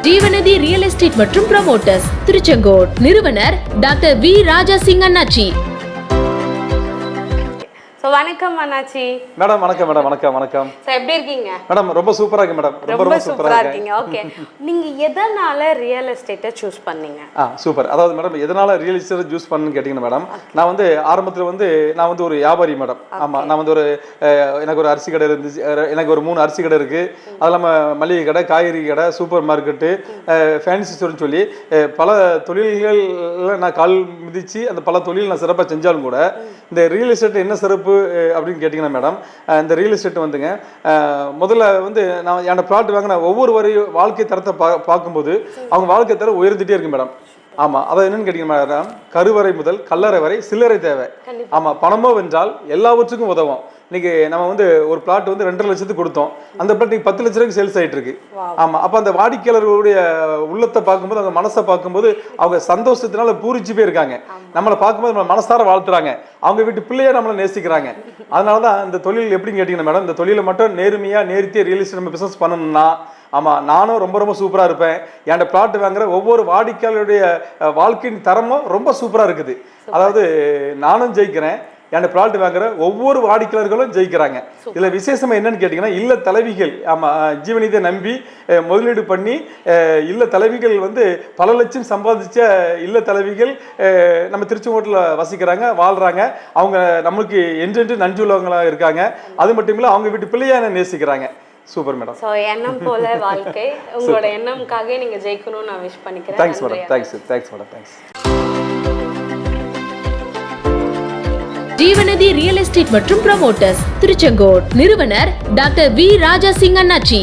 ஜீவநதி real estate மற்றும் promoters, Tiruchengode. நிறுவனர் doctor we ராஜா சிங் அண்ணாச்சி. வணக்கம் அண்ணாச்சி. மேடம் வணக்கம். மேடம் வணக்கம். வணக்கம் சார், எப்படி இருக்கீங்க? மேடம் ரொம்ப சூப்பரா இருக்கு மேடம். ரொம்ப சூப்பரா இருக்கீங்க. ஓகே, நீங்க எதனால ரியல் எஸ்டேட்டை சூஸ் பண்ணீங்க? சூப்பர். அதாவது மேடம் எதனால ரியல் எஸ்டேட் சூஸ் பண்ணனுன்னு கேட்டிங்கன்னா மேடம், நான் வந்து ஆரம்பத்துல நான் வந்து ஒரு வியாபாரி மேடம். ஆமா, நான் வந்து ஒரு எனக்கு ஒரு அரிசி கடை இருந்துச்சு. எனக்கு ஒரு 3 அரிசி கடை இருக்கு. அது இல்லாம மளிகை கடை, காய்கறி கடை, சூப்பர் மார்க்கெட்டு, ஃபேன்சி ஸ்டோர்னு சொல்லி பல தொழில்கள் நான் கால் மிதிச்சு அந்த பல தொழில் நான் சிறப்பாக செஞ்சாலும் கூட இந்த ரியல் எஸ்டேட் என்ன சிறப்பு அப்படின்னு கேட்டிங்கன்னா மேடம், இந்த ரியல் எஸ்டேட் வந்துங்க முதல்ல வந்து நான் என்னோட ப்ளாட் வாங்கின ஒவ்வொரு வாழ்க்கை தரத்தை பார்க்கும்போது அவங்க வாழ்க்கை தரம் உயர்ந்துட்டே இருக்கு மேடம். ஆமா, அதை என்னன்னு கேட்டீங்கன்னா மேடம், கருவறை முதல் கல்லறை வரை சில்லறை தேவை. ஆமா, பணமோ வென்றால் எல்லாவற்றுக்கும் உதவும். இன்னைக்கு நம்ம வந்து ஒரு பிளாட் வந்து 2.5 லட்சத்துக்கு கொடுத்தோம், அந்த பிளாட் 10 லட்ச ரூபாய்க்கு சேல்ஸ் ஆயிட்டு இருக்கு. ஆமா, அப்ப அந்த வாடிக்கையாளர்களுடைய உள்ளத்தை பார்க்கும்போது, அவங்க மனசை பார்க்கும்போது அவங்க சந்தோஷத்தினால பூரிச்சு போய் இருக்காங்க. நம்மளை பார்க்கும்போது நம்ம மனசார வாழ்த்துறாங்க, அவங்க வீட்டு பிள்ளைய நம்மளை நேசிக்கிறாங்க. அதனாலதான் இந்த தொழில் எப்படின்னு கேட்டீங்கன்னா மேடம், இந்த தொழிலை மட்டும் நேர்மையா நேர்த்தியா ரியல் எஸ்டேட் நம்ம பிசினஸ் பண்ணணும்னா, ஆமா நானும் ரொம்ப சூப்பரா இருப்பேன். என் பிளாட் வாங்குற ஒவ்வொரு வாடிக்கையாளருடைய வாழ்க்கையின் தரமும் ரொம்ப சூப்பரா இருக்குது. அதாவது நானும் ஜெயிக்கிறேன், என் பிளாட் வாங்குற ஒவ்வொரு வாடிக்கையாளர்களும் ஜெயிக்கிறாங்க. இதுல விசேஷமா என்னன்னு கேட்டீங்கன்னா, இல்ல தலைவிகள், ஆமா ஜீவநீதியை நம்பி முதலீடு பண்ணி இல்ல தலைவிகள் வந்து பல லட்சம் சம்பாதிச்ச இல்ல தலைவிகள் நம்ம திருச்செங்கோட்டில் வசிக்கிறாங்க, வாழ்றாங்க. அவங்க நம்மளுக்கு என்றென்று நன்றி உள்ளவங்களா இருக்காங்க. அது மட்டும் இல்ல அவங்க வீட்டு பிள்ளையா நேசிக்கிறாங்க. Super madam. சோ எண்ணம் போல வாழ்க்கை. உங்களோட எண்ணம்காக நீங்க ஜெயிக்கணும்னு நான் விஷ் பண்ணிக்கிறேன். Thanks madam. Thanks madam. Thanks. Jeevanadhi real estate மற்றும் ப்ரமோட்டர்ஸ், திருச்செங்கோடு. நிறுவனர் டாக்டர் வி ராஜா சிங் அண்ணாச்சி.